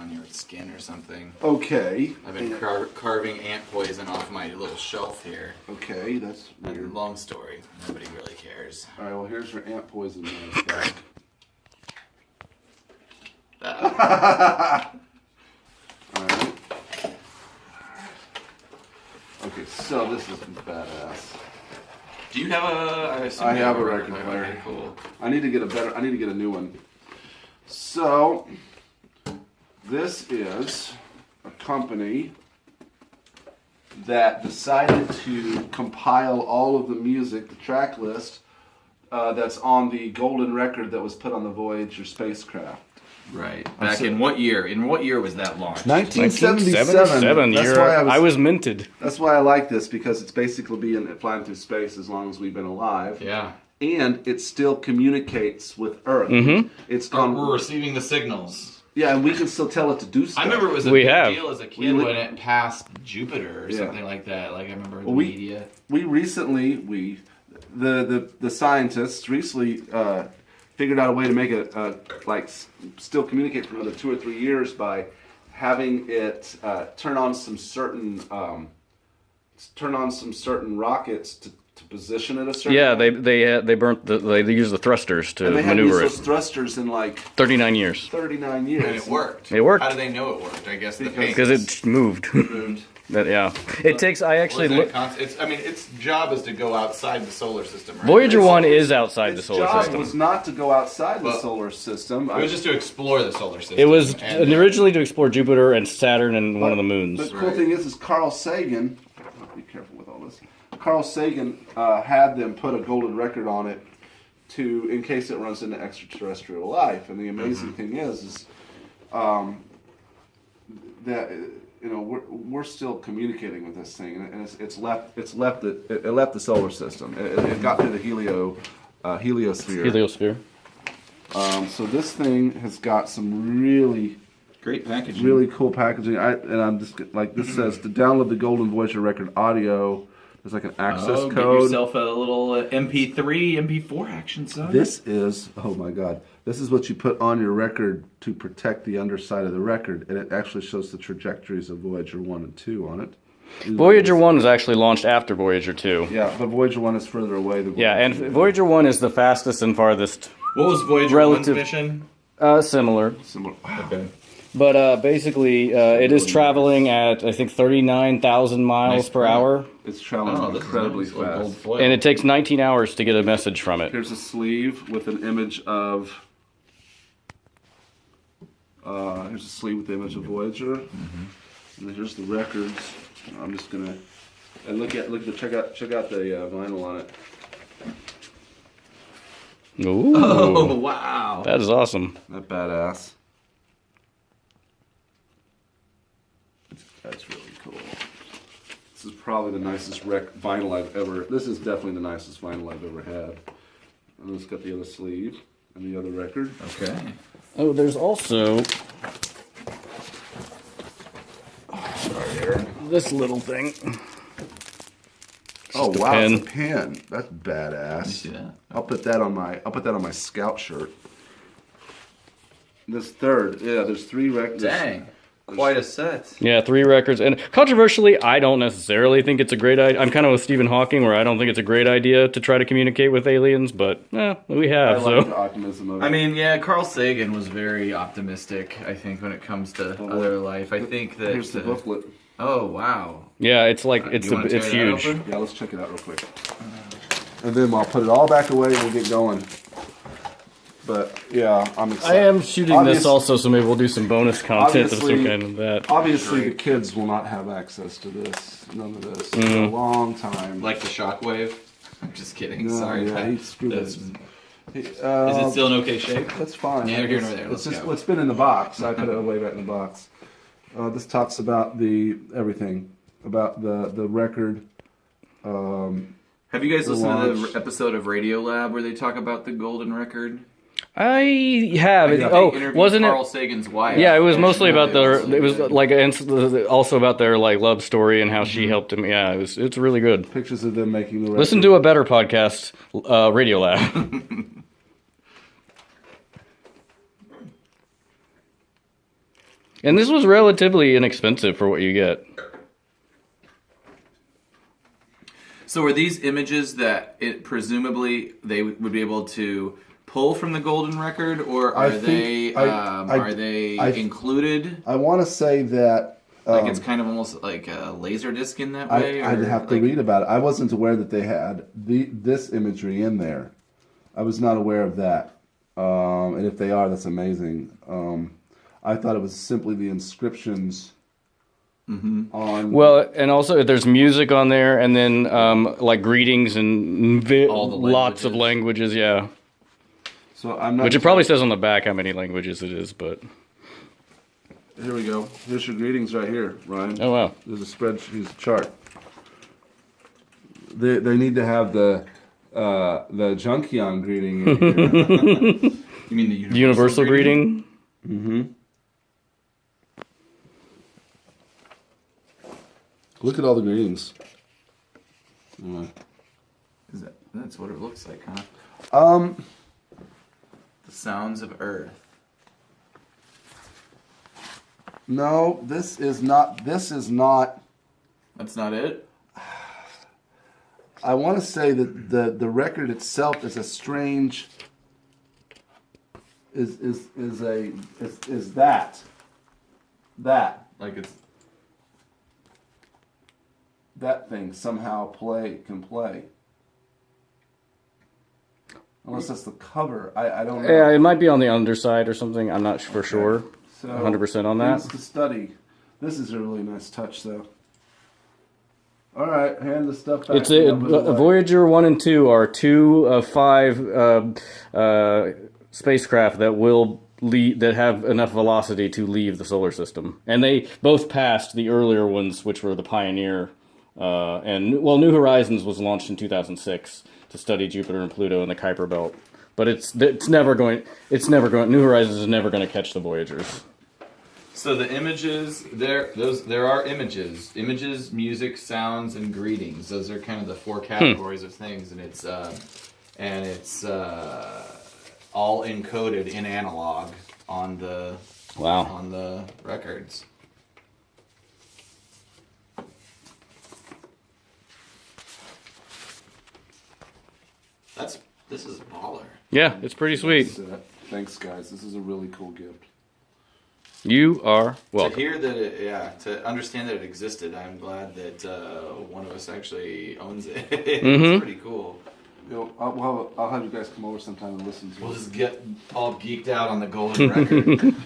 on your skin or something. Okay. I've been carving ant poison off my little shelf here. Okay, that's weird. Long story. Nobody really cares. All right, well, here's your ant poison. Alright. Okay, so this is badass. Do you have a? I have a record player. Okay, cool. I need to get a new one. So this is a company that decided to compile all of the music, the track list that's on the golden record that was put on the Voyager spacecraft. Right. Back in what year? In what year was that launched? 1977. That's why I was minted. That's why I like this, because it's basically flying through space as long as we've been alive. Yeah. And it still communicates with Earth. Mm-hmm. We're receiving the signals. Yeah, and we can still tell it to do stuff. I remember it was a big deal as a kid when it passed Jupiter or something like that. Like I remember the media. The scientists recently figured out a way to make it still communicate for another 2 or 3 years by having it turn on some certain rockets to position it a certain way. They used the thrusters to and they maneuver had those thrusters in 39 years. 39 years. And it worked. It worked. How do they know it worked? I guess because it moved. It takes. I actually look. Its job is to go outside the solar system. Right? Voyager 1 is outside the solar Its job system. was not to go outside the solar system. It was just to explore the solar system. It was originally to explore Jupiter and Saturn and one of the moons. The cool thing is Carl Sagan. Be careful with all this. Carl Sagan had them put a golden record on it in case it runs into extraterrestrial life. And the amazing thing is that we're still communicating with this thing, and it left the solar system. It got through the heliosphere. So this thing has got some really great packaging, really cool packaging. I'm just this says to download the Golden Voyager record audio. There's like an access code. Get yourself a little MP3, MP4 action song. This is, oh my God, this is what you put on your record to protect the underside of the record, and it actually shows the trajectories of Voyager 1 and 2 on it. Voyager 1 was actually launched after Voyager 2. Yeah, but Voyager 1 is further away than Voyager 2. And Voyager 1 is the fastest and farthest. What was Voyager 1's mission? Similar. Wow. Okay. But basically, it is traveling at, I think, 39,000 miles per hour. It's traveling incredibly fast. And it takes 19 hours to get a message from it. Here's a sleeve with an image of... here's a sleeve with the image of Voyager. And then here's the records. I'm just going to... And check out the vinyl on it. Ooh. Oh, wow. That is awesome. That badass. That's really cool. This is probably the nicest vinyl I've ever... This is definitely the nicest vinyl I've ever had. And it's got the other sleeve and the other record. Okay. Oh, there's also... this little thing. Oh wow, it's a pen. That's badass. You see that? I'll put that on my scout shirt. This third, there's 3 records. Dang. Quite a set. Yeah, 3 records. And controversially, I don't necessarily think it's a great idea. I'm kind of with Stephen Hawking, where I don't think it's a great idea to try to communicate with aliens, but we have. I like the optimism of it. I mean, yeah, Carl Sagan was very optimistic, I think, when it comes to other life. I think that... Here's the booklet. Oh, wow. Yeah, it's like, it's huge. Yeah, let's check it out real quick. And then I'll put it all back away and we'll get going. But yeah, I'm excited. I am shooting this also, so maybe we'll do some bonus content of some kind of that. Obviously, the kids will not have access to this. None of this for a long time. Like the shockwave? I'm just kidding. No, Sorry. Yeah, he screwed this. Is it still in okay shape? That's fine. Yeah, here and over there. It's been in the box. I put it way back in the box. This talks about everything about the record. Have you guys listened to the episode of Radio Lab where they talk about the golden record? I have. Wasn't it? Carl Sagan's wife. Yeah, it was mostly about it was like also about their love story and how she helped him. Yeah, it's really good. Pictures of them making the record. Listen to a better podcast, Radio Lab. And this was relatively inexpensive for what you get. So are these images that presumably they would be able to pull from the golden record, or are they included? I want to say that Like it's kind of almost like a laser disc in that way. I'd have to read about it. I wasn't aware that they had this imagery in there. I was not aware of that. And if they are, that's amazing. I thought it was simply the inscriptions on. Well, and also there's music on there, and then like greetings and All the lots of languages. Yeah. So I'm not. Which it probably says on the back how many languages it is, but. Here we go. Here's your greetings right here, Ryan. Oh wow. There's a spreadsheet chart. They need to have the Junkion greeting in here. You mean the Universal greeting? Mm-hmm. Look at all the greetings. That's what it looks like, huh? The sounds of Earth. No, this is not. That's not it? I want to say that the record itself is a strange. Is that Like it's that thing somehow can play. Unless that's the cover. I don't know. Yeah, it might be on the underside or something. I'm not for sure. So, 100% on that. things to study. This is a really nice touch, though. All right, hand the stuff back. It's a Voyager 1 and 2 are 2 of 5 spacecraft that have enough velocity to leave the solar system, and they both passed the earlier ones, which were the Pioneer. New Horizons was launched in 2006 to study Jupiter and Pluto in the Kuiper Belt. But it's never going. New Horizons is never going to catch the Voyagers. So the images there are images, music, sounds, and greetings. Those are kind of the 4 categories of things, and it's all encoded in analog on the records. This is baller. Yeah, it's pretty sweet. Thanks, guys. This is a really cool gift. You are welcome. To hear that to understand that it existed, I'm glad that one of us actually owns it. It's pretty cool. I'll have you guys come over sometime and listen to it. We'll just get all geeked out on the golden record.